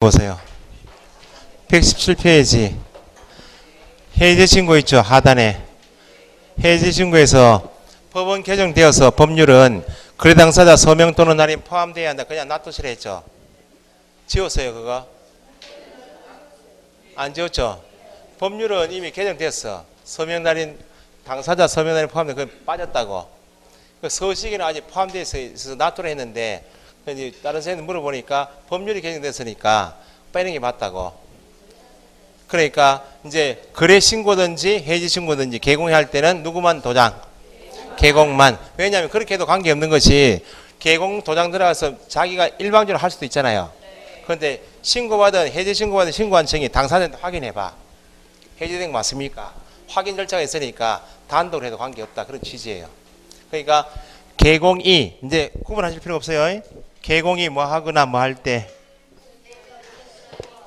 보세요. 117페이지 해제 신고 있죠. 하단에 해제 신고에서 법원 개정되어서 법률은 거래 당사자 서명 또는 날인 포함되어야 한다. 그냥 놔두시라 했죠. 지웠어요 그거? 안 지웠죠? 법률은 이미 개정됐어. 서명 날인 당사자 서명 날인 포함돼 그건 빠졌다고. 그 서식에는 아직 포함되어 있어서 놔두라 했는데 다른 선생님 물어보니까 법률이 개정됐으니까 빼는 게 맞다고. 그러니까 이제 거래 신고든지 해지 신고든지 개공할 때는 누구만 도장? 개공만. 왜냐하면 그렇게 해도 관계없는 것이 개공 도장 들어가서 자기가 일방적으로 할 수도 있잖아요. 그런데 신고받은 해지 신고받은 신고한청이 당사자한테 확인해봐. 해지된 거 맞습니까? 확인 절차가 있으니까 단독으로 해도 관계없다. 그런 취지예요. 그러니까 개공이 이제 구분하실 필요가 없어요. 개공이 뭐 하거나 뭐 할 때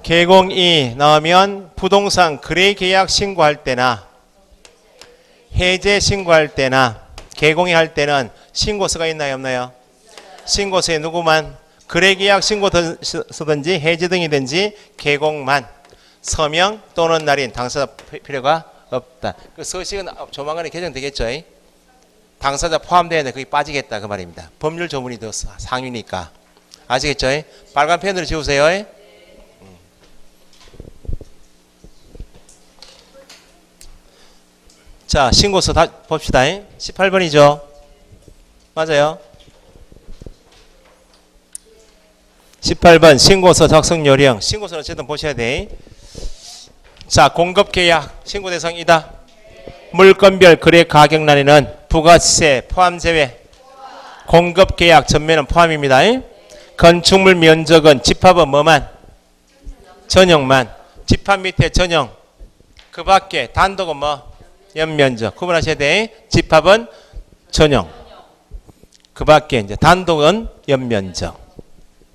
개공이 나오면 부동산 거래 계약 신고할 때나 해제 신고할 때나 개공이 할 때는 신고서가 있나요 없나요? 신고서에 누구만 거래 계약 신고서든지 해제 등이든지 개공만 서명 또는 날인 당사자 필요가 없다. 그 서식은 조만간에 개정되겠죠. 당사자 포함되어 있는데 거기 빠지겠다 그 말입니다. 법률 조문이 더 상위니까. 아시겠죠? 빨간 펜으로 지우세요. 자, 신고서 다 봅시다. 18번이죠. 맞아요. 18번 신고서 작성 요령. 신고서는 어쨌든 보셔야 돼. 자, 공급계약 신고 대상이다. 물건별 거래 가격란에는 부가세 포함 제외. 공급계약 전매는 포함입니다. 건축물 면적은 집합은 뭐만? 전용만. 집합 밑에 전용. 그 밖에 단독은 뭐? 연면적. 구분하셔야 돼. 집합은 전용. 그 밖에 이제 단독은 연면적.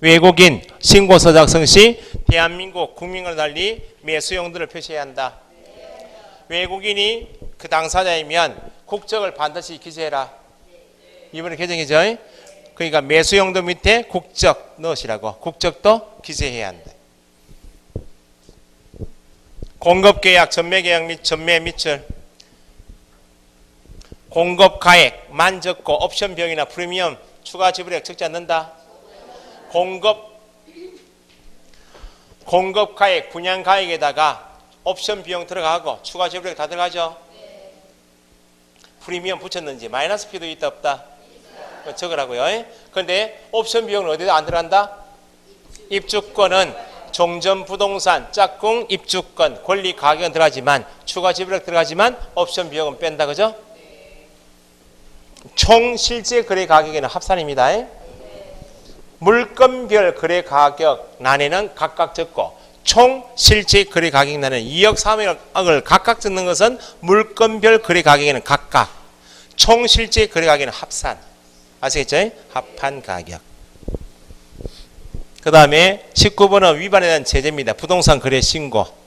외국인 신고서 작성 시 대한민국 국민과 달리 매수용도를 표시해야 한다. 외국인이 그 당사자이면 국적을 반드시 기재해라. 이번에 개정이죠. 그러니까 매수용도 밑에 국적 넣으시라고. 국적도 기재해야 한다. 공급계약, 전매계약 및 전매 밑줄. 공급가액만 적고 옵션 비용이나 프리미엄 추가 지불액 적지 않는다. 공급가액, 분양가액에다가 옵션 비용 들어가고 추가 지불액 다 들어가죠. 프리미엄 붙였는지 마이너스 피도 있다 없다? 적으라고요. 그런데 옵션 비용은 어디다 안 들어간다? 입주권은 종전부동산, 짝꿍, 입주권, 권리 가격은 들어가지만 추가 지불액 들어가지만 옵션 비용은 뺀다. 그죠? 총 실제 거래 가격에는 합산입니다. 물건별 거래 가격 난에는 각각 적고 총 실제 거래 가격 난에는 2억 3억을 각각 적는 것은 물건별 거래 가격에는 각각, 총 실제 거래 가격에는 합산. 아시겠죠? 합한 가격. 그 다음에 19번은 위반에 대한 제재입니다. 부동산 거래 신고.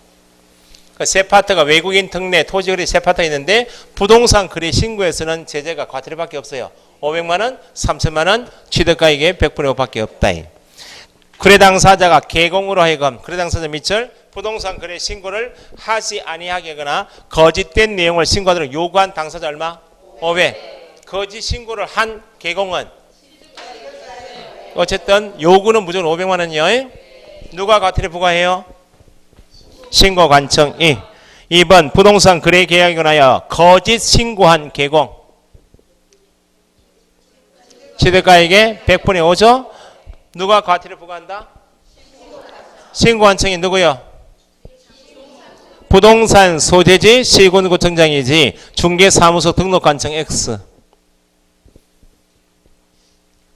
세 파트가 외국인 특례, 토지 거래 세 파트가 있는데 부동산 거래 신고에서는 제재가 과태료밖에 없어요. 500만원, 3천만원, 취득가액의 100분의 5밖에 없다. 거래 당사자가 개공으로 하여금 거래 당사자 밑줄 부동산 거래 신고를 하지 아니하게 하거나 거짓된 내용을 신고하도록 요구한 당사자 얼마? 500. 거짓 신고를 한 개공은 어쨌든 요구는 무조건 500만원이요. 누가 과태료 부과해요? 신고관청이. 2번 부동산 거래 계약에 관하여 거짓 신고한 개공. 취득가액의 100분의 5죠. 누가 과태료 부과한다? 신고관청이 누구요? 부동산 소재지 시군구청장이지 중개사무소 등록관청 X.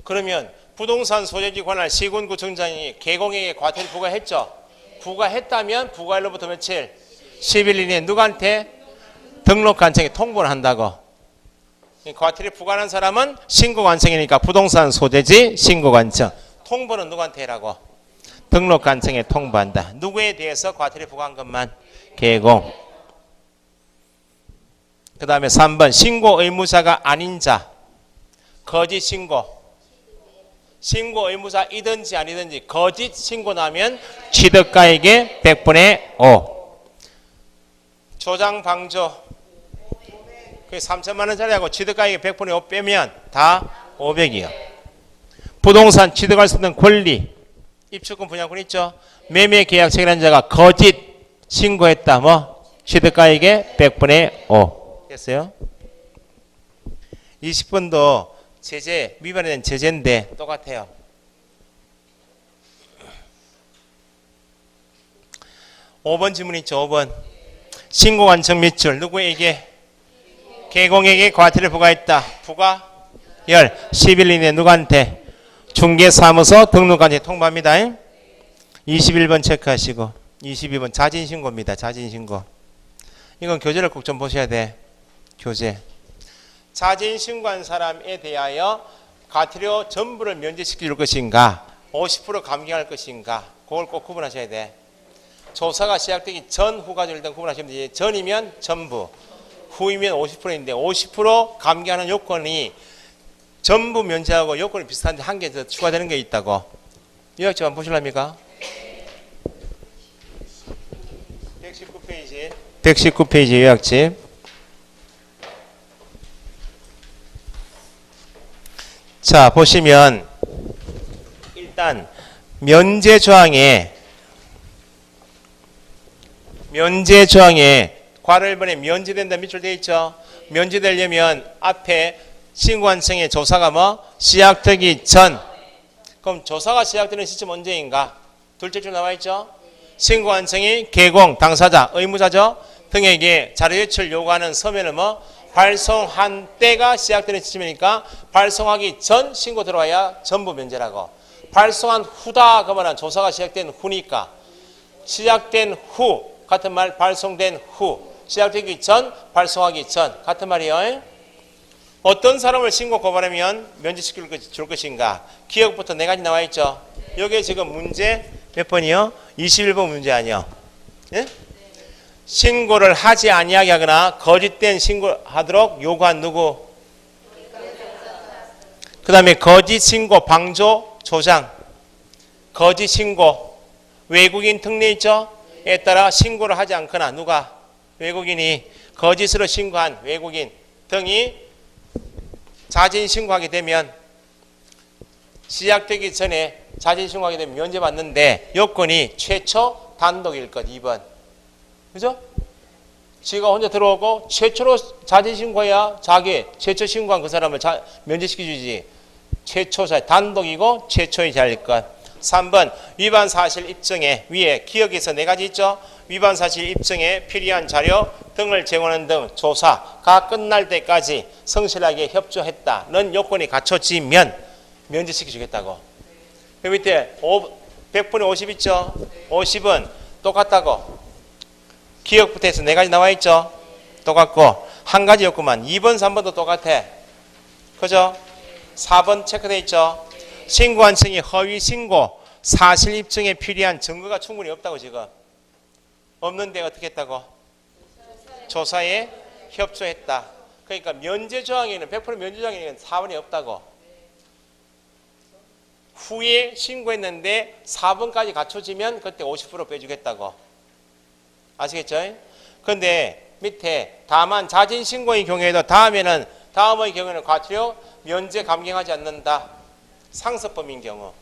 그러면 부동산 소재지 관할 시군구청장이 개공에게 과태료 부과했죠. 부과했다면 부과일로부터 며칠? 10일 이내에 누구한테? 등록관청에 통보를 한다고. 과태료 부과하는 사람은 신고관청이니까 부동산 소재지 신고관청. 통보는 누구한테 해라고? 등록관청에 통보한다. 누구에 대해서 과태료 부과한 것만? 개공. 그 다음에 3번 신고 의무자가 아닌 자. 거짓 신고. 신고 의무사이든지 아니든지 거짓 신고 나면 취득가액의 100분의 5. 조장 방조. 그 3천만 원짜리하고 취득가액의 100분의 5 빼면 다 500이요. 부동산 취득할 수 있는 권리. 입주권 분양권 있죠. 매매 계약 체결한 자가 거짓 신고했다. 뭐 취득가액의 100분의 5. 됐어요? 20번도 제재, 위반에 대한 제재인데 똑같아요. (5번) 질문 있죠. 5번. 신고 완성 밑줄 누구에게? 개공에게 과태료 부과했다. 부과 열 10일 이내 누구한테? 중개사무소 등록관에 통보합니다. 21번 체크하시고 22번 자진신고입니다. 자진신고. 이건 교재를 꼭 좀 보셔야 돼. 교재. 자진신고한 사람에 대하여 과태료 전부를 면제시켜 줄 것인가 50% 감경할 것인가 그걸 꼭 구분하셔야 돼. 조사가 시작되기 전 후까지 일단 구분하시면 되지. 전이면 전부, 후이면 50%인데 50% 감경하는 요건이 전부 면제하고 요건이 비슷한데 한 개 더 추가되는 게 있다고. 요약집 한번 보실랍니까? 119페이지 119페이지 요약집. 자 보시면 일단 면제 조항에 괄호 1번에 면제된다 밑줄 되어 있죠. 면제되려면 앞에 신고한청의 조사가 뭐 시작되기 전. 그럼 조사가 시작되는 시점 언제인가? 둘째 줄 나와 있죠. 신고한청이 개공 당사자 의무자죠 등에게 자료 제출 요구하는 서면을 뭐 발송한 때가 시작되는 시점이니까 발송하기 전 신고 들어와야 전부 면제라고. 발송한 후다 그러면 조사가 시작된 후니까 시작된 후 같은 말, 발송된 후, 시작되기 전, 발송하기 전 같은 말이에요. 어떤 사람을 신고 고발하면 면제시켜 줄 것인가? 기억부터 네 가지 나와 있죠. 여기에 지금 문제 몇 번이요? 21번 문제 아니요? 예? 신고를 하지 아니하게 하거나 거짓된 신고하도록 요구한 누구? 그 다음에 거짓 신고 방조 조장. 거짓 신고 외국인 특례 있죠? 에 따라 신고를 하지 않거나 누가? 외국인이 거짓으로 신고한 외국인 등이 자진 신고하게 되면 시작되기 전에 자진 신고하게 되면 면제받는데 요건이 최초 단독일 것. 2번. 그죠? 지가 혼자 들어오고 최초로 자진 신고해야 자기 최초 신고한 그 사람을 면제시켜주지. 최초자 단독이고 최초의 자일 것. 3번 위반 사실 입증에 위에 기억에서 네 가지 있죠. 위반 사실 입증에 필요한 자료 등을 제공하는 등 조사가 끝날 때까지 성실하게 협조했다는 요건이 갖춰지면 면제시켜 주겠다고. 그 밑에 100분의 50 있죠. 50은 똑같다고. 기억부터 해서 네 가지 나와 있죠. 똑같고 한 가지였구만. 2번 3번도 똑같아. 그죠? 4번 체크되어 있죠. 신고한청이 허위 신고 사실 입증에 필요한 증거가 충분히 없다고. 지금 없는데 어떻게 했다고? 조사에 협조했다. 그러니까 면제 조항에는 100% 면제 조항에는 4번이 없다고. 후에 신고했는데 4번까지 갖춰지면 그때 50% 빼주겠다고. 아시겠죠? 그런데 밑에 다만 자진 신고의 경우에도 다음의 경우에는 과태료 면제 감경하지 않는다. 상습범인 경우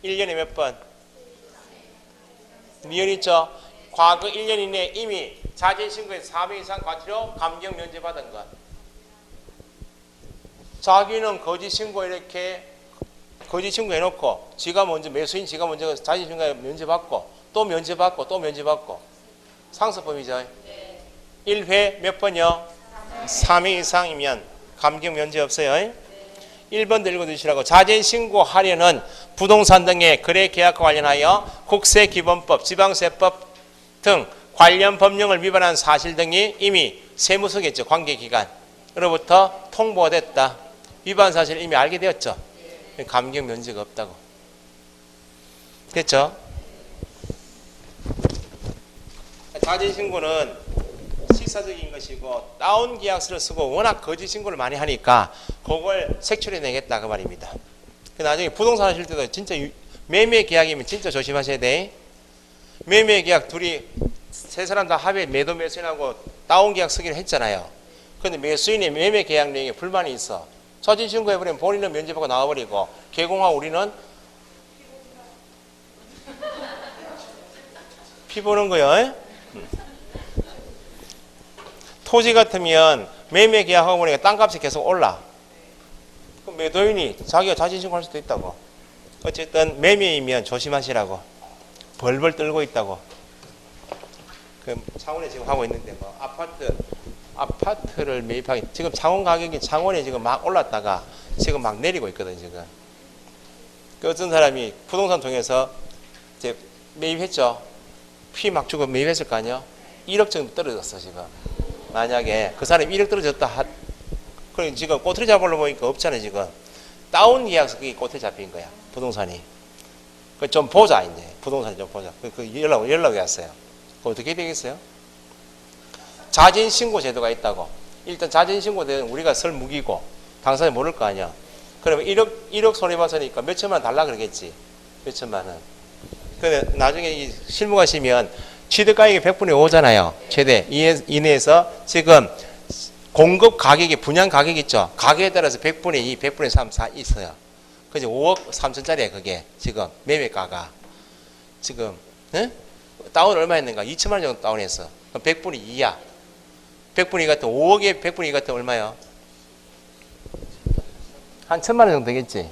1년에 몇 번? 미연 있죠? 과거 1년 이내에 이미 자진 신고에서 4배 이상 과태료 감경 면제 받은 것. 자기는 거짓 신고 이렇게 거짓 신고 해놓고 지가 먼저 매수인 지가 먼저 자진 신고에 면제받고 또 면제받고 또 면제받고 상습범이죠. 1회 몇 번이요? 3회 이상이면 감경 면제 없어요. 1번도 읽어두시라고. 자진 신고하려는 부동산 등의 거래 계약과 관련하여 국세기본법, 지방세법 등 관련 법령을 위반한 사실 등이 이미 세무서겠죠. 관계기관으로부터 통보가 됐다. 위반 사실을 이미 알게 되었죠. 감경 면제가 없다고. 됐죠? 자진 신고는 실사적인 것이고 다운 계약서를 쓰고 워낙 거짓 신고를 많이 하니까 그걸 색출해 내겠다 그 말입니다. 나중에 부동산 하실 때도 진짜 매매 계약이면 진짜 조심하셔야 돼. 매매 계약 둘이 세 사람 다 합의 매도 매수인하고 다운 계약 쓰기로 했잖아요. 근데 매수인이 매매 계약 내용에 불만이 있어. 사진 신고해버리면 본인은 면제받고 나와버리고 개공하고 우리는 피 보는 거요. 토지 같으면 매매 계약하고 보니까 땅값이 계속 올라. 그럼 매도인이 자기가 자진신고할 수도 있다고. 어쨌든 매매이면 조심하시라고. 벌벌 떨고 있다고. 그 창원에 지금 하고 있는데 뭐 아파트를 매입하기 지금 창원 가격이 창원에 지금 막 올랐다가 지금 막 내리고 있거든 지금. 그 어떤 사람이 부동산 통해서 이제 매입했죠. 피 막 주고 매입했을 거 아니야. 1억 정도 떨어졌어 지금. 만약에 그 사람이 1억 떨어졌다 그럼 지금 꼬투리 잡으러 보니까 없잖아요 지금. 다운 계약서 그게 꼬투리 잡힌 거야 부동산이. 그 좀 보자 이제 부동산 좀 보자. 그 연락이 왔어요. 그 어떻게 되겠어요? 자진신고 제도가 있다고. 일단 자진신고 되면 우리가 설 무기고 당사자 모를 거 아니야. 그러면 1억 손해봤으니까 몇 천만 원 달라 그러겠지. 몇 천만 원. 근데 나중에 이 실무가시면 취득가액이 100분의 5잖아요. 최대 이내에서 지금 공급 가격이 분양 가격 있죠. 가격에 따라서 100분의 2, 100분의 3, 4 있어요. 그지 5억 3천짜리야 그게 지금 매매가가 지금 다운 얼마 했는가? 2천만 원 정도 다운했어. 그럼 100분의 2야. 100분의 2 같은 5억에 100분의 2 같은 얼마요? 한 1,000만 원 정도 되겠지.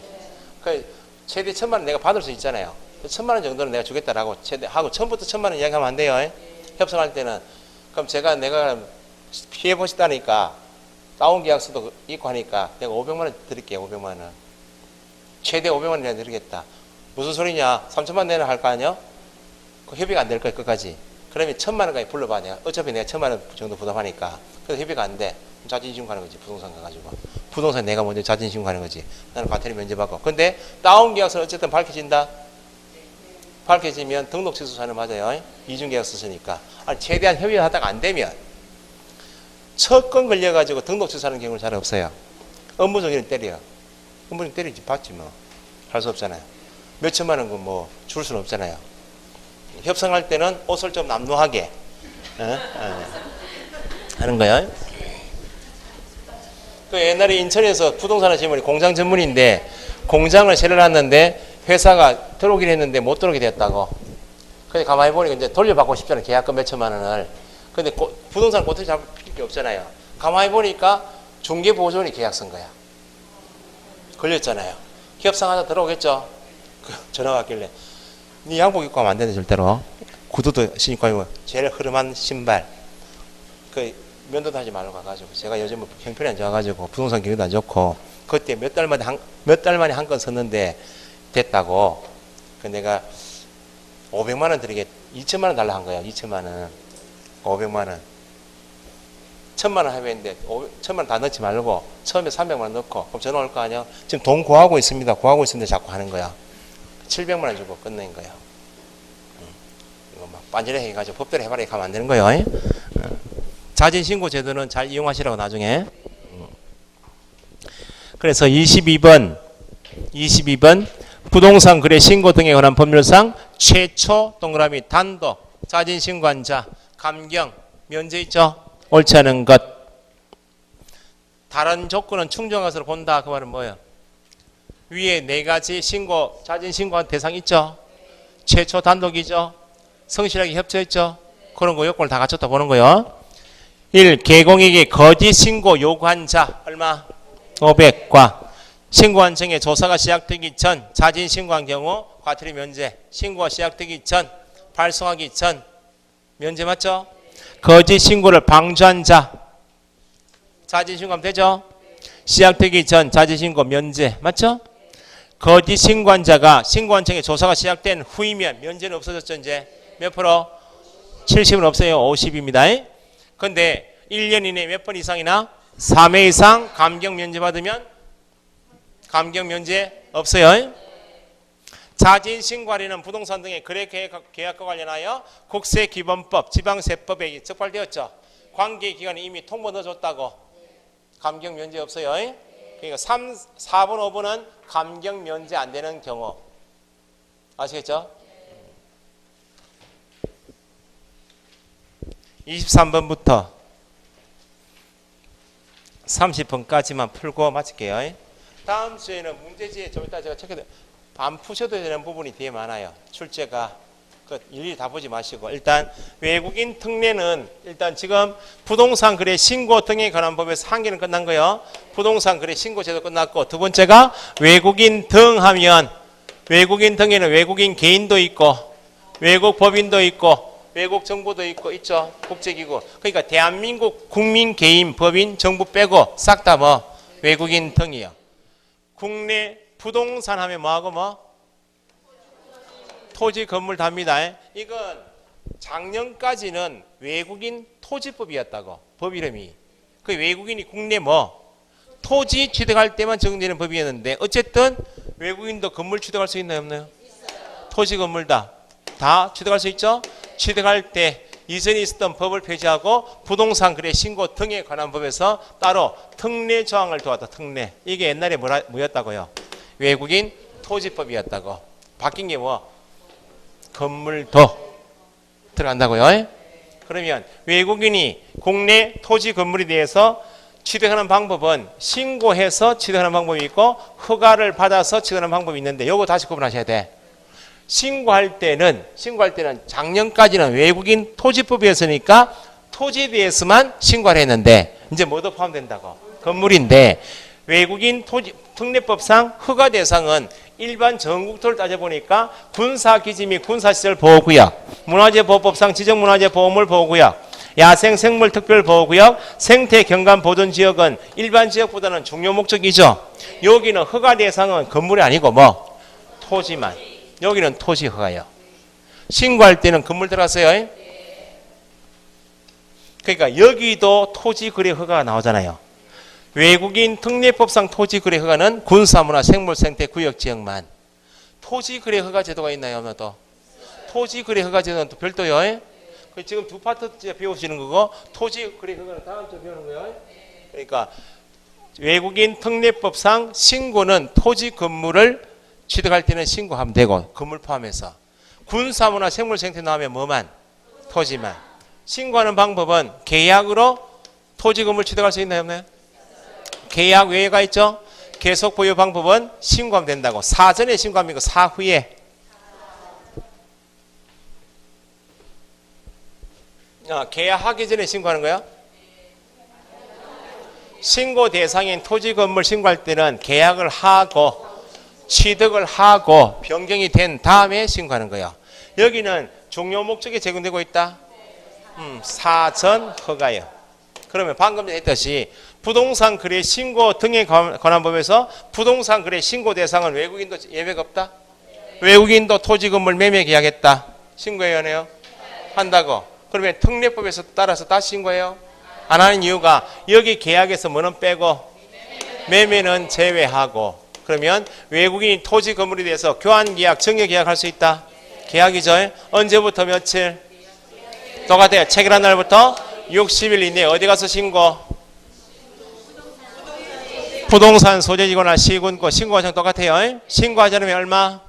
그 최대 1,000만 원 내가 받을 수 있잖아요. 1,000만 원 정도는 내가 주겠다라고 최대하고 처음부터 1,000만 원 이야기하면 안 돼요. 협상할 때는. 그럼 내가 피해 보시다니까 다운 계약서도 있고 하니까 내가 500만 원 드릴게요. 500만 원. 최대 500만 원 내가 드리겠다. 무슨 소리냐? 3천만 원 내나 할 거 아니야? 그 협의가 안 될 거야 끝까지. 그러면 1,000만 원까지 불러봐. 내가 어차피 내가 1,000만 원 정도 부담하니까. 그래서 협의가 안 돼. 자진신고 하는 거지. 부동산 가가지고. 부동산 내가 먼저 자진신고 하는 거지. 나는 과태료 면제받고. 근데 다운 계약서는 어쨌든 밝혀진다. 밝혀지면 등록 취소 사는 맞아요. 이중 계약서 쓰니까. 아니, 최대한 협의하다가 안 되면 첫 건 걸려가지고 등록 취소하는 경우는 잘 없어요. 업무적인 때려. 업무적인 때리지 받지 뭐. 할 수 없잖아요. 몇 천만 원 뭐 줄 수는 없잖아요. 협상할 때는 옷을 좀 남루하게 하는 거예요. 그 옛날에 인천에서 부동산 하시는 분이 공장 전문인데 공장을 세려놨는데 회사가 들어오긴 했는데 못 들어오게 됐다고. 근데 가만히 보니까 이제 돌려받고 싶잖아요. 계약금 몇 천만 원을. 근데 부동산 꼬투리 잡을 필요 없잖아요. 가만히 보니까 중개보조원이 계약 쓴 거야. 걸렸잖아요. 협상하다 들어오겠죠. 전화가 왔길래 네 양복 입고 하면 안 되는데 절대로. 구두도 신고 아니고 제일 흐름한 신발. 그 면도도 하지 말고 가가지고 제가 요즘 형편이 안 좋아가지고 부동산 경기도 안 좋고 그때 몇 달 만에 한 건 썼는데 됐다고. 그 내가 500만 원 드리게 2천만 원 달라 한 거야. 2천만 원. 500만 원. 1,000만 원 합의했는데 1,000만 원 다 넣지 말고 처음에 300만 원 넣고 그럼 전화 올 거 아니야. 지금 돈 구하고 있습니다. 구하고 있는데 자꾸 하는 거야. 700만 원 주고 끝낸 거야. 이거 막 빤지레 해가지고 법대로 해봐라 이렇게 하면 안 되는 거예요. 자진신고 제도는 잘 이용하시라고 나중에. 그래서 22번 부동산 거래 신고 등에 관한 법률상 최초 동그라미 단독 자진신고한 자 감경 면제 있죠. 옳지 않은 것. 다른 조건은 충족한 것으로 본다. 그 말은 뭐예요? 위에 네 가지 자진신고한 대상 있죠. 최초 단독이죠. 성실하게 협조했죠. 그런 거 요건을 다 갖췄다 보는 거예요. 1. 개공에게 거짓 신고 요구한 자 얼마? 500과 신고한 청에 조사가 시작되기 전 자진 신고한 경우 과태료 면제. 신고가 시작되기 전 발송하기 전 면제 맞죠? 거짓 신고를 방조한 자 자진 신고하면 되죠? 시작되기 전 자진 신고 면제 맞죠? 거짓 신고한 자가 신고한 청에 조사가 시작된 후이면 면제는 없어졌죠. 이제 몇 프로? 70은 없어요. 50입니다. 근데 1년 이내에 몇 번 이상이나 3회 이상 감경 면제 받으면 감경 면제 없어요. 자진 신고하려는 부동산 등의 거래 계약과 관련하여 국세기본법, 지방세법에 적발되었죠. 관계기관이 이미 통보 넣어줬다고 감경 면제 없어요. 그러니까 4번, 5번은 감경 면제 안 되는 경우. 아시겠죠? 23번부터 30번까지만 풀고 마칠게요. 다음 주에는 문제지에 좀 이따 제가 체크해 안 푸셔도 되는 부분이 되게 많아요. 출제가 일일이 다 보지 마시고 일단 외국인 특례는 일단 지금 부동산 거래 신고 등에 관한 법에서 한 개는 끝난 거예요. 부동산 거래 신고 제도 끝났고 두 번째가 외국인 등 하면 외국인 등에는 외국인 개인도 있고 외국 법인도 있고 외국 정부도 있죠. 국제기구. 그러니까 대한민국 국민 개인 법인 정부 빼고 싹 다 뭐 외국인 등이요. 국내 부동산 하면 뭐하고 뭐 토지 건물 답니다. 이건 작년까지는 외국인 토지법이었다고. 법 이름이. 그 외국인이 국내 뭐 토지 취득할 때만 적용되는 법이었는데 어쨌든 외국인도 건물 취득할 수 있나요 없나요? 토지 건물 다 취득할 수 있죠? 취득할 때 이전에 있었던 법을 폐지하고 부동산 거래 신고 등에 관한 법에서 따로 특례 조항을 두었다. 특례. 이게 옛날에 뭐였다고요? 외국인 토지법이었다고. 바뀐 게 뭐? 건물도 들어간다고요. 그러면 외국인이 국내 토지 건물에 대해서 취득하는 방법은 신고해서 취득하는 방법이 있고 허가를 받아서 취득하는 방법이 있는데 요거 다시 구분하셔야 돼. 신고할 때는 작년까지는 외국인 토지법이었으니까 토지에 대해서만 신고를 했는데 이제 뭐도 포함된다고. 건물인데 외국인 토지 특례법상 허가 대상은 일반 전국토를 따져보니까 군사기지 및 군사시설 보호구역, 문화재보호법상 지정문화재보호물 보호구역, 야생생물특별보호구역, 생태경관보존지역은 일반 지역보다는 중요 목적이죠. 여기는 허가 대상은 건물이 아니고 뭐 토지만. 여기는 토지 허가요. 신고할 때는 건물 들어갔어요. 그러니까 여기도 토지 거래 허가가 나오잖아요. 외국인 특례법상 토지 거래 허가는 군사문화 생물생태 구역 지역만. 토지 거래 허가 제도가 있나요? 없나 또? 토지 거래 허가 제도는 또 별도요. 지금 두 파트째 배우시는 거고 토지 거래 허가는 다음 주에 배우는 거예요. 그러니까 외국인 특례법상 신고는 토지 건물을 취득할 때는 신고하면 되고 건물 포함해서 군사문화 생물생태 나오면 뭐만? 토지만. 신고하는 방법은 계약으로 토지 건물 취득할 수 있나요? 없나요? 계약 외에가 있죠. 계속 보유 방법은 신고하면 된다고. 사전에 신고하면 사후에. 계약하기 전에 신고하는 거야? 신고 대상인 토지 건물 신고할 때는 계약을 하고 취득을 하고 변경이 된 다음에 신고하는 거예요. 여기는 중요 목적이 제공되고 있다. 사전 허가요. 그러면 방금 전에 했듯이 부동산 거래 신고 등에 관한 법에서 부동산 거래 신고 대상은 외국인도 예외가 없다. 외국인도 토지 건물 매매 계약했다. 신고해야 하네요. 한다고. 그러면 특례법에서 따라서 다 신고해요. 안 하는 이유가 여기 계약에서 뭐는 빼고 매매는 제외하고. 그러면 외국인이 토지 건물에 대해서 교환 계약, 정여 계약할 수 있다. 계약이죠. 언제부터 며칠? 똑같아요. 체결한 날부터 60일 이내에 어디 가서 신고? 부동산 소재지거나 시군고 신고 과정 똑같아요. 신고하지 않으면 얼마?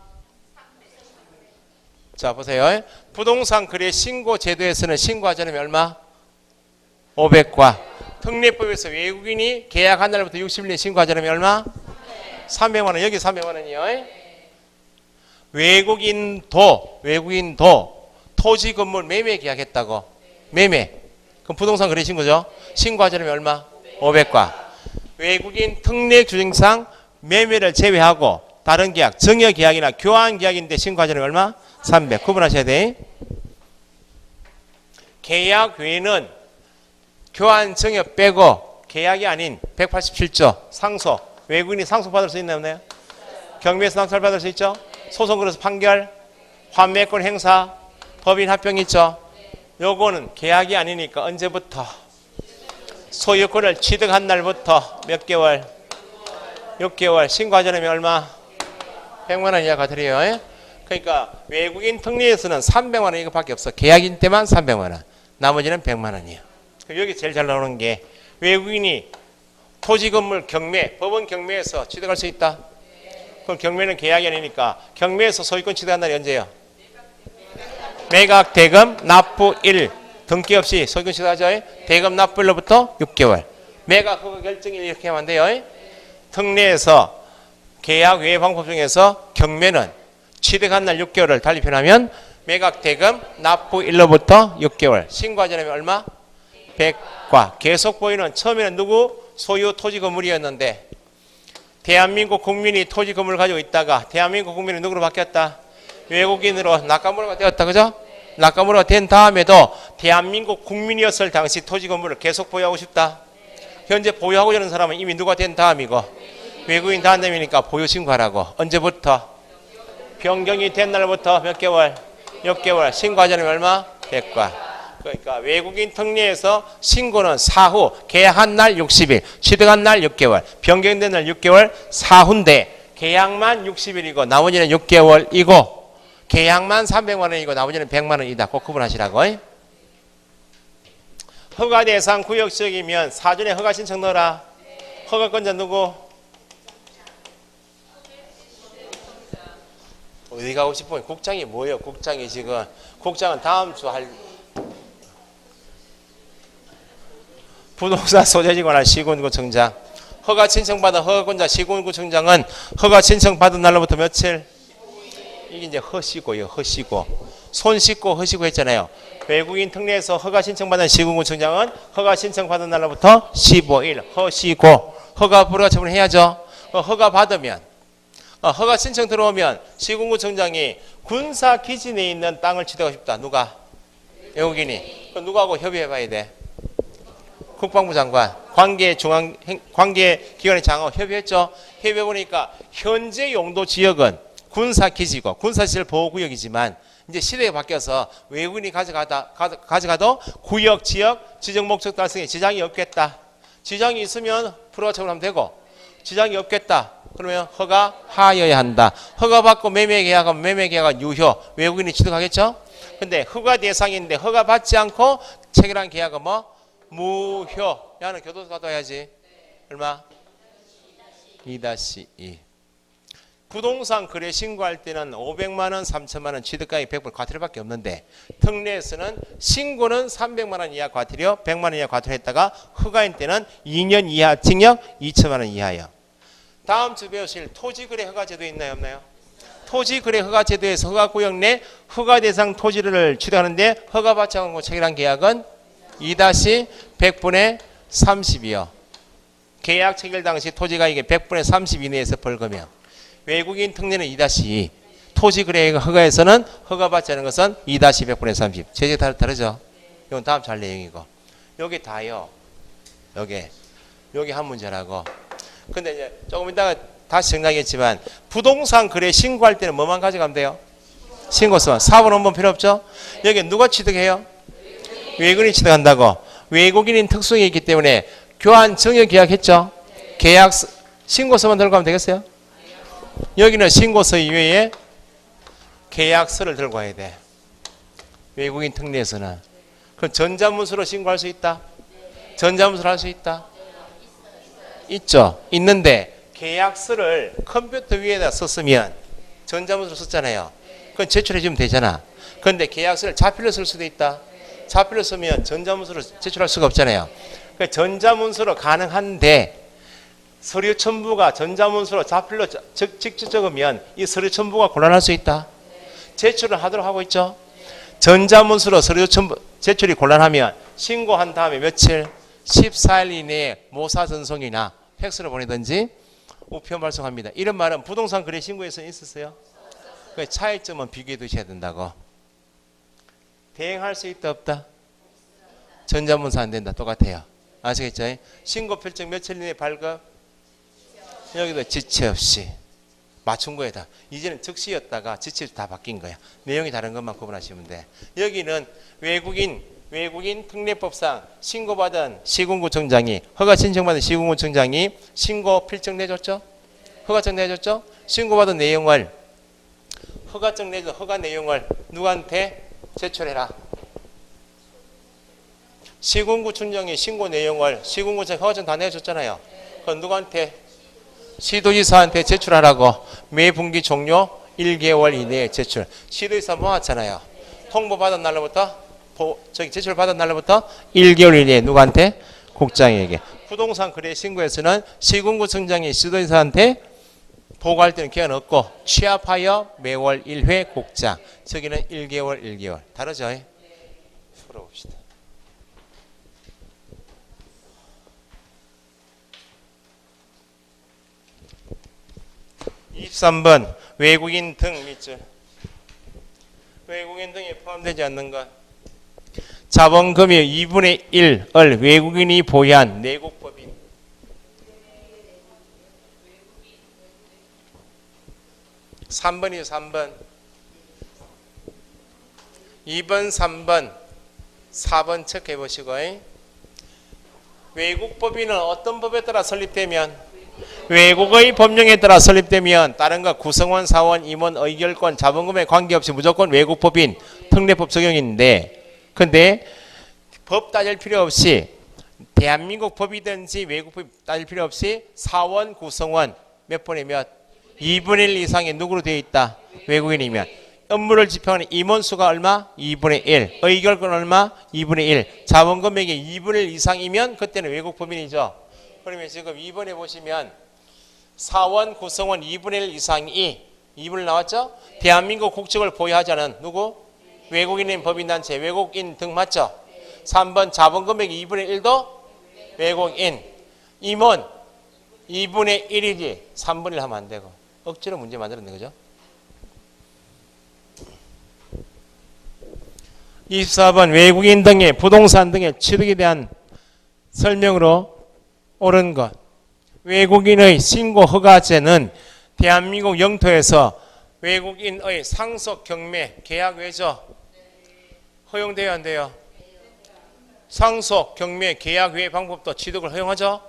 자 보세요. 부동산 거래 신고 제도에서는 신고하지 않으면 얼마? 500과. 특례법에서 외국인이 계약한 날부터 60일 내에 신고하지 않으면 얼마? 300만 원. 여기 300만 원이요. 외국인도 토지 건물 매매 계약했다고. 매매. 그럼 부동산 거래 신고죠. 신고하지 않으면 얼마? 500과. 외국인 특례 규정상 매매를 제외하고 다른 계약, 정여 계약이나 교환 계약인데 신고하지 않으면 얼마? 300. 구분하셔야 돼. 계약 외에는 교환, 정여 빼고 계약이 아닌 187조 상소. 외국인이 상소받을 수 있나요? 없나요? 경매에서 낙찰받을 수 있죠. 소송 걸어서 판결, 환매권 행사, 법인 합병 있죠. 요거는 계약이 아니니까 언제부터? 소유권을 취득한 날부터 몇 개월? 6개월. 신고하지 않으면 얼마? 100만 원 이하가 드려요. 그러니까 외국인 특례에서는 300만 원 이거밖에 없어. 계약인 때만 300만 원. 나머지는 100만 원이에요. 여기 제일 잘 나오는 게 외국인이 토지 건물 경매, 법원 경매에서 취득할 수 있다. 그럼 경매는 계약이 아니니까 경매에서 소유권 취득한 날이 언제예요? 매각 대금 납부일 등기 없이 소유권 취득하죠. 대금 납부일로부터 6개월. 매각 허가 결정일 이렇게 하면 안 돼요. 특례에서 계약 외의 방법 중에서 경매는 취득한 날 6개월을 달리 표현하면 매각 대금 납부일로부터 6개월. 신고하지 않으면 얼마? 100과. 계속 보이는 처음에는 누구? 소유 토지 건물이었는데 대한민국 국민이 토지 건물을 가지고 있다가 대한민국 국민이 누구로 바뀌었다? 외국인으로 낙가무로가 되었다. 그죠? 낙가무로가 된 다음에도 대한민국 국민이었을 당시 토지 건물을 계속 보유하고 싶다. 현재 보유하고 있는 사람은 이미 누가 된 다음이고 외국인 다음이니까 보유 신고하라고. 언제부터? 변경이 된 날부터 몇 개월? 6개월. 신고하지 않으면 얼마? 100과. 그러니까 외국인 특례에서 신고는 사후 계약한 날 60일, 취득한 날 6개월, 변경된 날 6개월 사후인데 계약만 60일이고 나머지는 6개월이고 계약만 300만 원이고 나머지는 100만 원이다. 꼭 구분하시라고. 허가 대상 구역 지역이면 사전에 허가 신청 넣어라. 허가권자 누구? 어디 가고 싶어요? 국장이 뭐예요? 국장이 지금 국장은 다음 주 할 부동산 소재지 관한 시군구청장. 허가 신청받은 허가권자 시군구청장은 허가 신청받은 날로부터 며칠? 이게 이제 허시고요. 허시고. 손 씻고 허시고 했잖아요. 외국인 특례에서 허가 신청받은 시군구청장은 허가 신청받은 날로부터 15일 허시고. 허가 불허가 처분해야죠. 허가 받으면 허가 신청 들어오면 시군구청장이 군사기지 내에 있는 땅을 취득하고 싶다. 누가? 외국인이. 그럼 누구하고 협의해봐야 돼? 국방부 장관, 관계기관의 장하고 협의했죠. 협의해보니까 현재 용도 지역은 군사기지고 군사시설 보호구역이지만 이제 시대가 바뀌어서 외국인이 가져가도 구역, 지역, 지정 목적 달성에 지장이 없겠다. 지장이 있으면 불허가 처분하면 되고 지장이 없겠다. 그러면 허가하여야 한다. 허가받고 매매계약하면 매매계약은 유효. 외국인이 취득하겠죠. 근데 허가 대상인데 허가받지 않고 체결한 계약은 뭐? 무효. 야는 교도소 가도 해야지. 얼마? 2-2. 부동산 거래 신고할 때는 500만 원, 3천만 원, 취득가액 100불 과태료밖에 없는데 특례에서는 신고는 300만 원 이하 과태료, 100만 원 이하 과태료 했다가 허가인 때는 2년 이하 징역, 2천만 원 이하요. 다음 주 배우실 토지거래 허가제도 있나요? 없나요? 토지거래 허가제도에서 허가구역 내 허가 대상 토지를 취득하는데 허가받지 않고 체결한 계약은 2-100분의 30이요. 계약 체결 당시 토지가액의 100분의 30 이내에서 벌금이요. 외국인 특례는 2-2. 토지거래 허가에서는 허가받지 않은 것은 2-100분의 30. 제재가 다르죠. 이건 다음 주 할 내용이고. 여기 다요. 여기 한 문제라고. 근데 이제 조금 이따가 다시 정리하겠지만 부동산 거래 신고할 때는 뭐만 가져가면 돼요? 신고서만. 사본 원본 필요 없죠? 여기 누가 취득해요? 외국인이 취득한다고. 외국인인 특성이 있기 때문에 교환 증여 계약했죠? 계약 신고서만 들고 가면 되겠어요? 여기는 신고서 이외에 계약서를 들고 가야 돼. 외국인 특례에서는. 그럼 전자문서로 신고할 수 있다? 전자문서로 할 수 있다? 있죠. 있는데 계약서를 컴퓨터 위에다 썼으면 전자문서로 썼잖아요. 그건 제출해 주면 되잖아. 그런데 계약서를 자필로 쓸 수도 있다. 자필로 쓰면 전자문서로 제출할 수가 없잖아요. 그러니까 전자문서로 가능한데 서류 첨부가 전자문서로 자필로 직접 적으면 이 서류 첨부가 곤란할 수 있다. 제출을 하도록 하고 있죠. 전자문서로 서류 첨부 제출이 곤란하면 신고한 다음에 며칠? 14일 이내에 모사 전송이나 팩스로 보내든지 우편 발송합니다. 이런 말은 부동산 거래 신고에서 있었어요. 그 차이점은 비교해 두셔야 된다고. 대행할 수 있다 없다? 전자문서 안 된다. 똑같아요. 아시겠죠? 신고 필증 며칠 이내에 발급? 여기도 지체 없이 맞춘 거에 다. 이제는 즉시였다가 지체 다 바뀐 거야. 내용이 다른 것만 구분하시면 돼. 여기는 외국인 특례법상 신고받은 시군구청장이 허가 신청받은 시군구청장이 신고 필증 내줬죠? 허가증 내줬죠? 신고받은 내용을 허가증 내줘 허가 내용을 누구한테 제출해라. 시군구청장이 신고 내용을 시군구청 허가증 다 내줬잖아요. 누구한테? 시도지사한테 제출하라고. 매 분기 종료 1개월 이내에 제출. 시도지사 모았잖아요. 통보받은 날로부터 제출받은 날로부터 1개월 이내에 누구한테? 국장에게. 부동산 거래 신고에서는 시군구청장이 시도지사한테 보고할 때는 기한 없고 취합하여 매월 1회 국장. 저기는 1개월. 다르죠? 풀어봅시다. 23번 외국인 등 밑줄. 외국인 등에 포함되지 않는 것. 자본금의 2분의 1을 외국인이 보유한 내국법인. 3번이요. 3번. 2번, 3번, 4번 체크해 보시고. 외국법인은 어떤 법에 따라 설립되면? 외국의 법령에 따라 설립되면 다른 것 구성원, 사원, 임원, 의결권, 자본금에 관계없이 무조건 외국법인 특례법 적용인데, 근데 법 따질 필요 없이 대한민국 법이든지 외국법 따질 필요 없이 사원, 구성원 몇 분의 몇? 2분의 1 이상이 누구로 되어 있다? 외국인이면. 업무를 집행하는 임원수가 얼마? 2분의 1. 의결권 얼마? 2분의 1. 자본금액이 2분의 1 이상이면 그때는 외국법인이죠. 그러면 지금 2번에 보시면 사원, 구성원 2분의 1 이상이 2분의 1 나왔죠? 대한민국 국적을 보유하지 않은 누구? 외국인인 법인단체, 외국인 등 맞죠? 3번 자본금액이 2분의 1도 외국인. 임원 2분의 1이지 3분의 1 하면 안 되고. 억지로 문제 만들었네, 그죠? 24번 외국인 등의 부동산 등의 취득에 대한 설명으로 옳은 것. 외국인의 신고 허가제는 대한민국 영토에서 외국인의 상속 경매 계약 외죠. 허용돼야 안 돼요? 상속 경매 계약 외 방법도 취득을 허용하죠.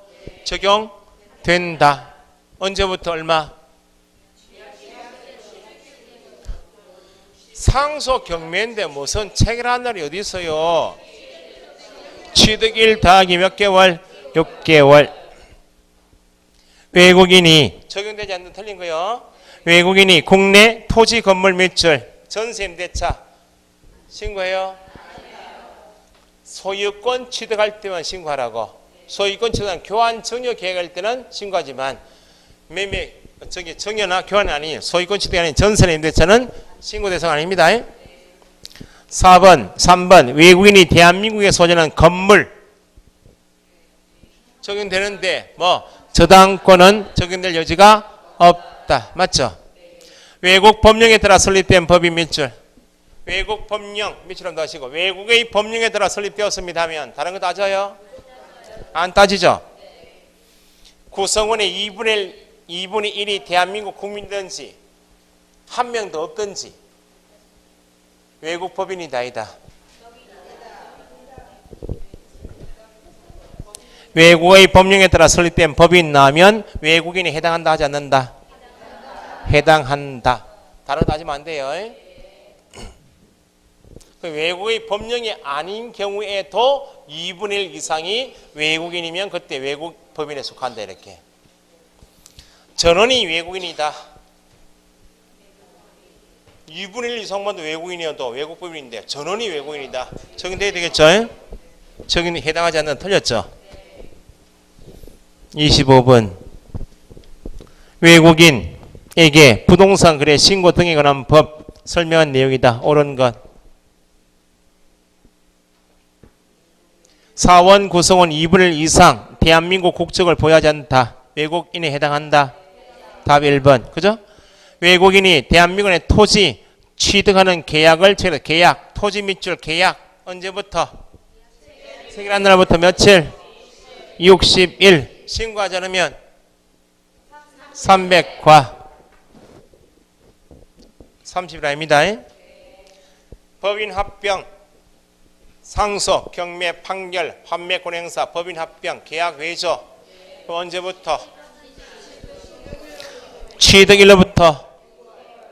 적용된다. 언제부터 얼마? 상속 경매인데 무슨 체결한 날이 어디 있어요? 취득일 더하기 몇 개월? 6개월. 외국인이 적용되지 않는 틀린 거요. 외국인이 국내 토지 건물 매출 전세 임대차 신고해요. 소유권 취득할 때만 신고하라고. 소유권 취득한 교환 증여 계획할 때는 신고하지만 매매 증여나 교환이 아닌 소유권 취득이 아닌 전세 임대차는 신고 대상 아닙니다. 4번, 3번 외국인이 대한민국에 소유하는 건물 적용되는데 저당권은 적용될 여지가 없다. 맞죠? 외국 법령에 따라 설립된 법인 밑줄. 외국 법령 밑줄을 넣으시고 외국의 법령에 따라 설립되었습니다 하면 다른 거 따져요? 안 따지죠? 구성원의 2분의 1이 대한민국 국민이든지 한 명도 없든지 외국 법인이다 아니다. 외국의 법령에 따라 설립된 법인 나오면 외국인이 해당한다 하지 않는다? 해당한다. 다른 거 따지면 안 돼요. 외국의 법령이 아닌 경우에도 2분의 1 이상이 외국인이면 그때 외국 법인에 속한다. 이렇게. 전원이 외국인이다. 2분의 1 이상만도 외국인이어도 외국 법인인데 전원이 외국인이다. 적용돼야 되겠죠? 적용이 해당하지 않는 틀렸죠? 25번 외국인에게 부동산 거래 신고 등에 관한 법 설명한 내용이다. 옳은 것. 사원 구성원 2분의 1 이상 대한민국 국적을 보유하지 않다. 외국인에 해당한다. 답 1번. 그죠? 외국인이 대한민국의 토지 취득하는 계약을 계약, 토지 밑줄 계약 언제부터? 체결한 날부터 며칠? 60일. 신고하지 않으면 300과 30일 아닙니다. 법인 합병, 상속, 경매, 판결, 환매권 행사, 법인 합병, 계약 외조 언제부터? 취득일로부터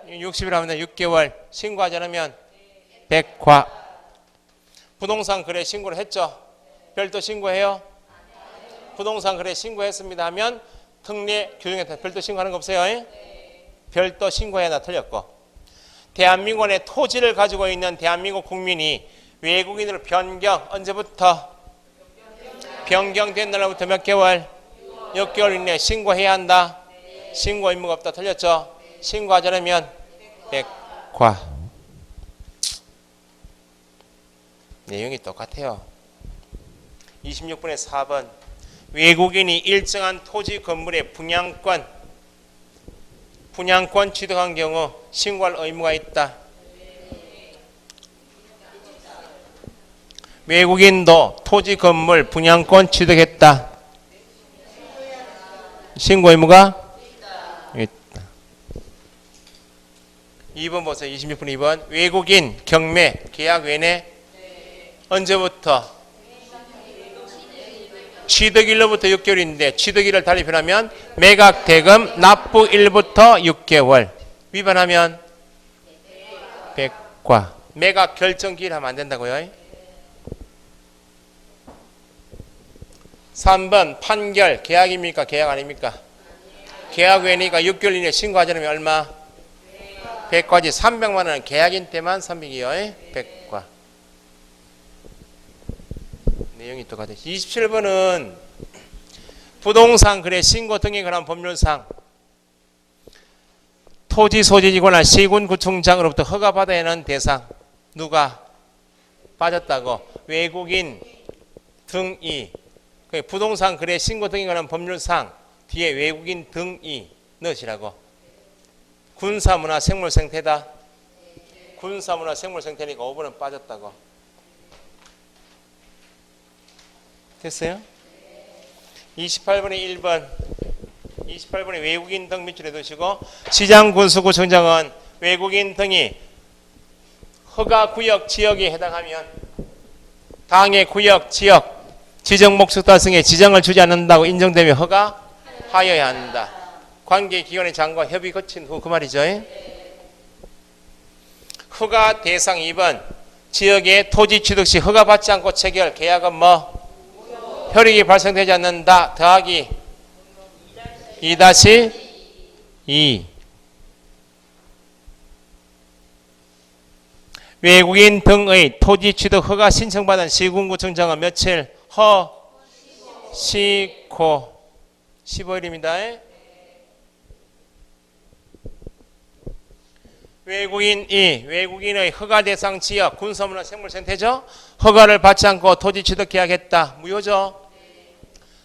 60일 하면 6개월. 신고하지 않으면 100과. 부동산 거래 신고를 했죠? 별도 신고해요? 부동산 거래 신고했습니다 하면 특례 규정에 따라 별도 신고하는 거 없어요? 별도 신고해야 나 틀렸고. 대한민국의 토지를 가지고 있는 대한민국 국민이 외국인으로 변경 언제부터? 변경된 날로부터 몇 개월? 6개월 이내에 신고해야 한다. 신고 의무가 없다. 틀렸죠? 신고하지 않으면 백과. 내용이 똑같아요. 26분의 4번. 외국인이 일정한 토지 건물의 분양권 취득한 경우 신고할 의무가 있다. 외국인도 토지 건물 분양권 취득했다. 신고 의무가 있다. 2번 보세요. 26분 2번. 외국인 경매 계약 외내 언제부터? 취득일로부터 6개월인데 취득일을 달리 표현하면 매각 대금 납부일부터 6개월. 위반하면 백과. 매각 결정기일 하면 안 된다고요. 3번 판결 계약입니까? 계약 아닙니까? 계약 외니까 6개월 이내에 신고하지 않으면 얼마? 백과지. 300만 원은 계약인 때만 300이요. 백과. 내용이 똑같아요. 27번은 부동산 거래 신고 등에 관한 법률상 토지 소지에 관한 시군구청장으로부터 허가받아야 하는 대상 누가 빠졌다고? 외국인 등이. 부동산 거래 신고 등에 관한 법률상 뒤에 외국인 등이 넣으시라고. 군사문화 생물생태다. 군사문화 생물생태니까 5번은 빠졌다고. 됐어요? 28번에 1번. 28번에 외국인 등 밑줄에 두시고 시장군수구청장은 외국인 등이 허가구역 지역에 해당하면 당해 구역 지역 지정 목적 달성에 지정을 주지 않는다고 인정되면 허가하여야 한다. 관계기관의 장과 협의 거친 후 그 말이죠. 허가 대상 2번 지역의 토지 취득 시 허가받지 않고 체결 계약은 뭐? 효력이 발생되지 않는다. 더하기 2-2 외국인 등의 토지 취득 허가 신청받은 시군구청장은 며칠? 시코 15일입니다. 외국인의 허가 대상 지역 군사문화 생물생태죠. 허가를 받지 않고 토지 취득 계약했다. 무효죠.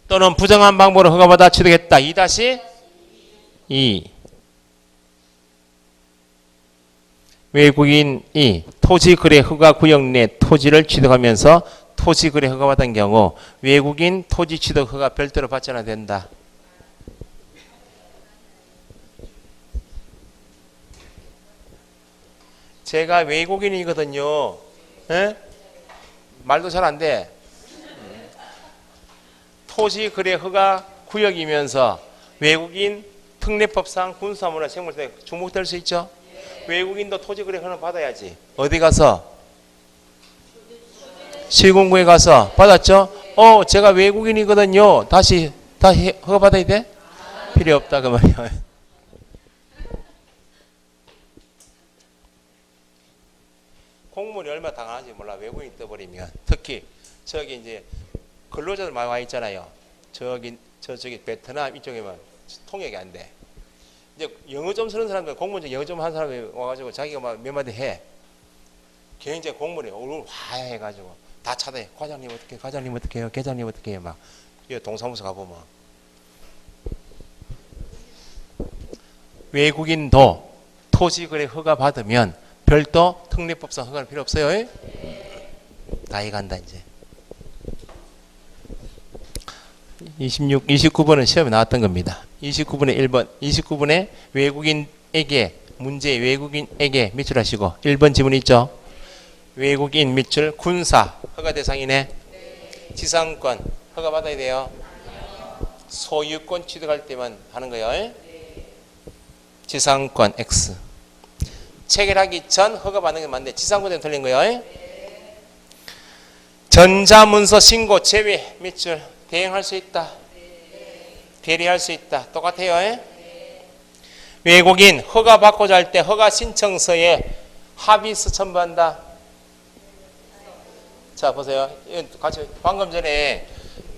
또는 부정한 방법으로 허가받아 취득했다. 2-2 외국인이 토지거래 허가 구역 내 토지를 취득하면서 토지거래 허가받은 경우 외국인 토지 취득 허가 별도로 받지 않아야 된다. 제가 외국인이거든요. 에? 말도 잘 안 돼. 토지거래 허가 구역이면서 외국인 특례법상 군사문화 생물생태 주목될 수 있죠. 외국인도 토지거래 허가 받아야지. 어디 가서? 시군구에 가서 받았죠? 제가 외국인이거든요. 다시 허가 받아야 돼? 필요 없다 그 말이야. 공무원이 얼마나 당황한지 몰라. 외국인이 떠버리면. 특히 저기 이제 근로자들 많이 와 있잖아요. 저기 베트남 이쪽에만 통역이 안 돼. 이제 영어 좀 쓰는 사람들, 공무원 중 영어 좀 한 사람이 와가지고 자기가 막 몇 마디 해. 굉장히 공무원이 얼굴 화해가지고 다 차대. 과장님 어떻게, 과장님 어떻게 해요, 계장님 어떻게 해요, 막. 동사무소 가보면. 외국인도 토지거래 허가 받으면 별도 특례법상 허가는 필요 없어요. 다 해간다 이제. 29번은 시험에 나왔던 겁니다. 29번에 1번, 29번에 외국인에게 문제 외국인에게 밑줄 하시고 1번 지문 있죠? 외국인 밑줄 군사 허가 대상이네. 지상권 허가 받아야 돼요. 소유권 취득할 때만 하는 거예요. 지상권 X. 체결하기 전 허가 받는 게 맞는데 지상권은 틀린 거예요. 전자문서 신고 제외 밑줄 대행할 수 있다. 대리할 수 있다. 똑같아요. 외국인 허가 받고자 할 때 허가 신청서에 합의서 첨부한다. 자 보세요. 같이 방금 전에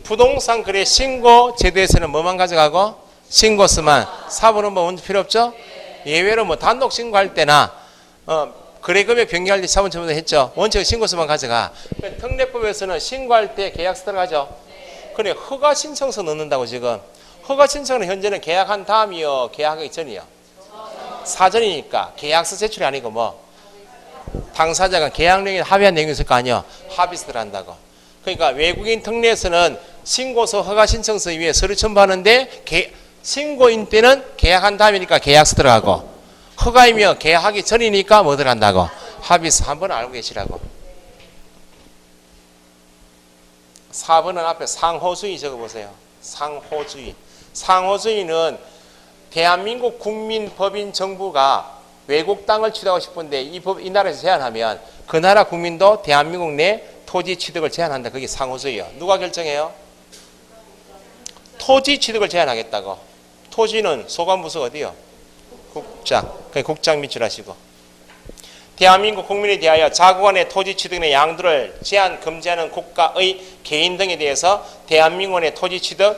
부동산 거래 신고 제도에서는 뭐만 가져가고 신고서만. 사부는 뭐 필요 없죠? 예외로 뭐 단독 신고할 때나 거래 금액 변경할 때 사본 첨부도 했죠. 원칙 신고서만 가져가. 특례법에서는 신고할 때 계약서 들어가죠. 그래 허가 신청서 넣는다고 지금. 허가 신청은 현재는 계약한 다음이요, 계약하기 전이요. 사전이니까 계약서 제출이 아니고 뭐 당사자가 계약 내용에 합의한 내용이 있을 거 아니요. 합의서 들어간다고. 그러니까 외국인 특례에서는 신고서 허가 신청서 위에 서류 첨부하는데 신고인 때는 계약한 다음이니까 계약서 들어가고 허가이며 계약하기 전이니까 뭐 들어간다고? 합의서. 한번 알고 계시라고. 4번은 앞에 상호주의 적어보세요. 상호주의. 상호주의는 대한민국 국민, 법인, 정부가 외국 땅을 취득하고 싶은데 이 나라에서 제한하면 그 나라 국민도 대한민국 내 토지 취득을 제한한다. 그게 상호주의예요. 누가 결정해요? 토지 취득을 제한하겠다고. 토지는 소관부서 어디요? 국장. 국장 밑줄하시고. 대한민국 국민에 대하여 자국안의 토지 취득의 양도를 제한, 금지하는 국가의 개인 등에 대해서 대한민국의 토지 취득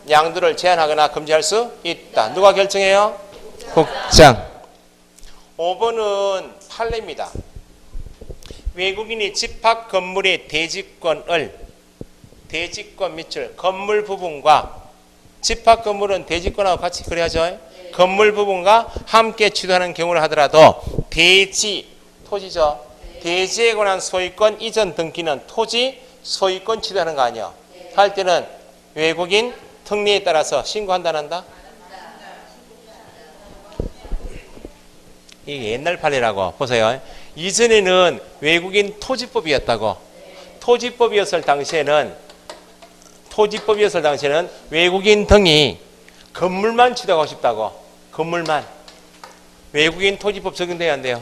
양도를 제한하거나 금지할 수 있다. 누가 결정해요? 국장. 5번은 판례입니다. 외국인이 집합 건물의 대지권을 대지권 밑줄 건물 부분과 집합 건물은 대지권하고 같이 그래야죠. 건물 부분과 함께 취득하는 경우를 하더라도 대지, 토지죠. 대지에 관한 소유권 이전 등기는 토지 소유권 취득하는 거 아니야. 할 때는 외국인 특례에 따라서 신고한다 안 한다? 이게 옛날 판례라고 보세요. 이전에는 외국인 토지법이었다고. 토지법이었을 당시에는 외국인 등이 건물만 취득하고 싶다고. 건물만. 외국인 토지법 적용돼야 안 돼요?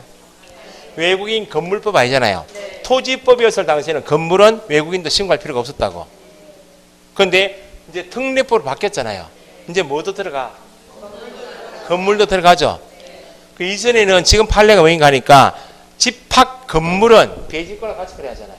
외국인 건물법 아니잖아요. 토지법이었을 당시에는 건물은 외국인도 신고할 필요가 없었다고. 그런데 이제 특례법으로 바뀌었잖아요. 이제 뭐도 들어가? 건물도 들어가죠. 그 이전에는 지금 판례가 뭐인가 하니까 집합 건물은 대지권과 같이 그래야 하잖아요.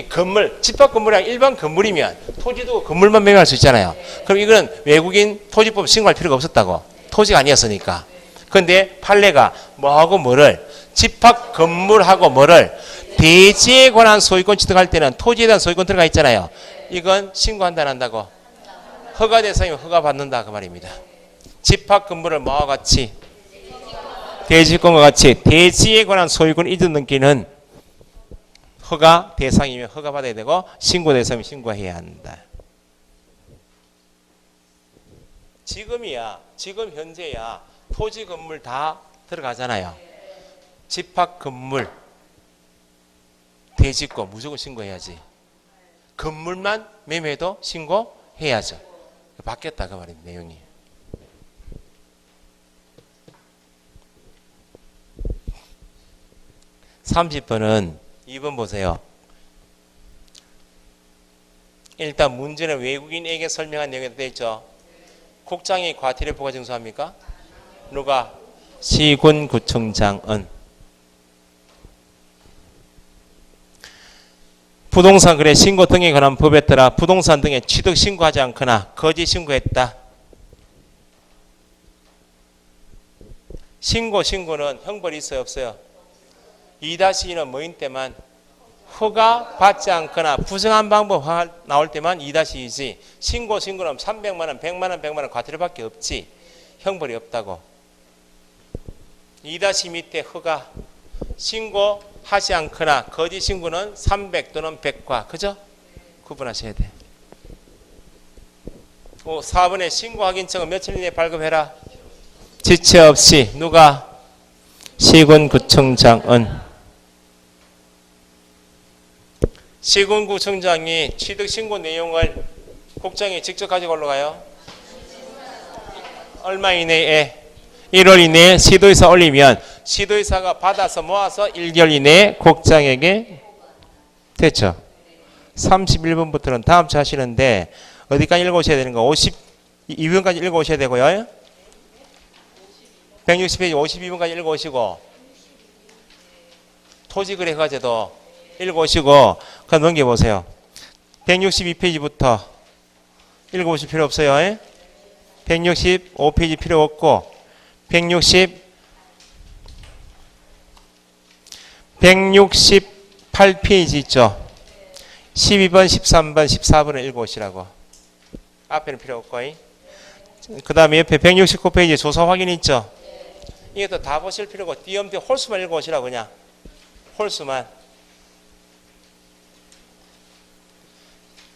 건물, 집합 건물이 아니라 일반 건물이면 토지도 건물만 매매할 수 있잖아요. 그럼 이거는 외국인 토지법 신고할 필요가 없었다고. 토지가 아니었으니까. 그런데 판례가 뭐하고 뭐를 집합 건물하고 뭐를 대지에 관한 소유권 취득할 때는 토지에 대한 소유권 들어가 있잖아요. 이건 신고한다 안 한다고? 허가 대상이면 허가 받는다 그 말입니다. 집합 건물을 뭐와 같이? 대지권과 같이 대지에 관한 소유권 이전 등기는 허가 대상이면 허가 받아야 되고 신고 대상이면 신고해야 한다. 지금 현재야 토지 건물 다 들어가잖아요. 집합 건물 대지권 무조건 신고해야지. 건물만 매매도 신고해야죠. 바뀌었다 그 말입니다. 내용이. (30번은) 2번 보세요. 일단 문제는 외국인에게 설명한 내용이 되어 있죠. 국장이 과태료 부과 징수합니까? 누가? 시군구청장은. 부동산 거래 신고 등에 관한 법에 따라 부동산 등에 취득 신고하지 않거나 거짓 신고했다. 신고는 형벌이 있어요 없어요? 2-2는 뭐인 때만 허가 받지 않거나 부정한 방법 나올 때만 2-2지. 신고는 300만 원, 100만 원, 100만 원 과태료밖에 없지. 형벌이 없다고. 2- 밑에 허가 신고하지 않거나 거짓 신고는 300 또는 100과 그죠? 구분하셔야 돼. 4번에 신고 확인증은 며칠 이내에 발급해라. 지체 없이. 누가? 시군구청장은. 시군구청장이 취득 신고 내용을 국장이 직접 가지고 올라가요. 얼마 이내에? 1월 이내에 시도의사 올리면 시도의사가 받아서 모아서 1개월 이내에 국장에게 됐죠. 31번부터는 다음 주 하시는데 어디까지 읽으셔야 되는 거? 2번까지 읽어오셔야 되고요. 160페이지 52번까지 읽어오시고 토지거래 허가제도 읽어오시고 그럼 넘겨보세요. 162페이지부터 읽어보실 필요 없어요. 165페이지 필요 없고 168페이지 있죠. 12번, 13번, 14번을 읽어오시라고. 앞에는 필요 없고. 그 다음에 옆에 169페이지 조사 확인 있죠. 이것도 다 보실 필요고 띄엄띄엄 홀수만 읽어오시라고 그냥. 홀수만.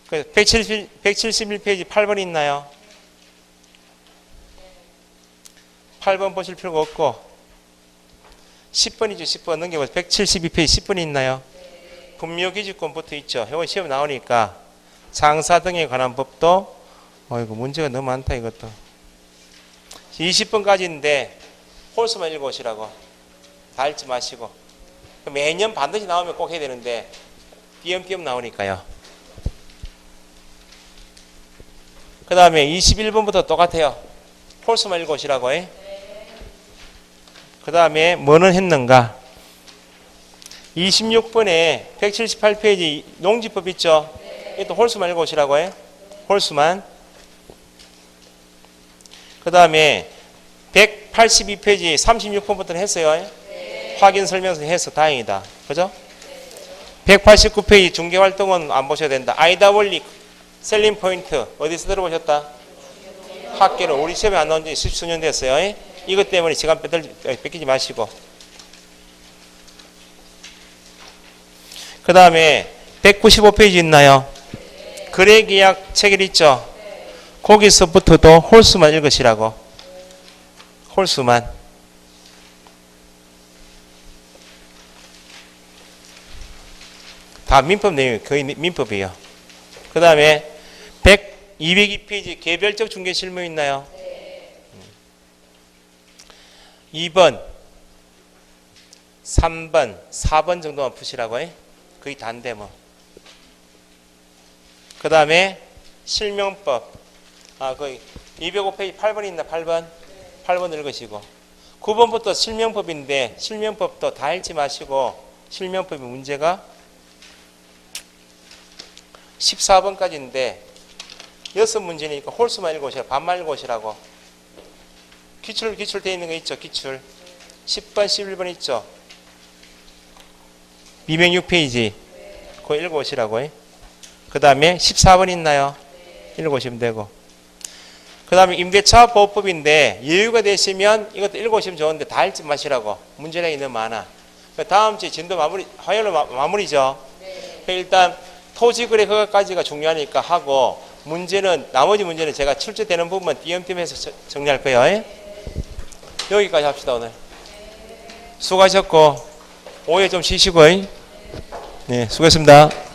171페이지 8번 있나요? 8번 보실 필요가 없고 10번이죠. 10번 넘겨보세요. 172페이지 10번이 있나요? 분묘기지권부터 있죠. 이거 시험 나오니까 장사 등에 관한 법도 이거 문제가 너무 많다 이것도. 20번까지인데 홀수만 읽어오시라고. 다 읽지 마시고. 매년 반드시 나오면 꼭 해야 되는데 띄엄띄엄 나오니까요. 그 다음에 21번부터 똑같아요. 홀수만 읽어오시라고. 그 다음에 뭐는 했는가. 26번에 178페이지 농지법 있죠. 이것도 홀수만 읽어오시라고 해. 홀수만. 그 다음에 182페이지 36번부터는 했어요. 확인 설명서 해서 다행이다. 그죠? 189페이지 중개활동은 안 보셔야 된다. 아이다 원리 셀링 포인트 어디서 들어보셨다? 학계로 우리 시험에 안 나온 지 10수년 됐어요. 이것 때문에 시간 뺏기지 마시고. 그 다음에 195페이지 있나요? 거래계약 체결 있죠? 거기서부터도 홀수만 읽으시라고. 홀수만. 다 민법 내용이 거의 민법이에요. 그 다음에 202페이지 개별적 중개 실무 있나요? 2번, 3번, 4번 정도만 푸시라고 해. 거의 다인데 뭐. 그 다음에 실명법. 거의 205페이지 8번 있나? 8번? 8번 읽으시고. 9번부터 실명법인데 실명법도 다 읽지 마시고 실명법의 문제가 14번까지인데 6문제니까 홀수만 읽어오시라. 반만 읽어오시라고. 기출 되어 있는 거 있죠. 기출. 10번, 11번 있죠. 206페이지. 그거 읽어오시라고. 그 다음에 14번 있나요? 읽어오시면 되고. 그 다음에 임대차 보호법인데 여유가 되시면 이것도 읽어오시면 좋은데 다 읽지 마시라고. 문제량이 너무 많아. 다음 주에 진도 마무리, 화요일로 마무리죠. 일단 토지거래 허가까지가 중요하니까 하고 나머지 문제는 제가 출제되는 부분만 띄엄띄엄해서 정리할 거예요. 여기까지 합시다 오늘. 수고하셨고 오해 좀 쉬시고. 네, 수고했습니다.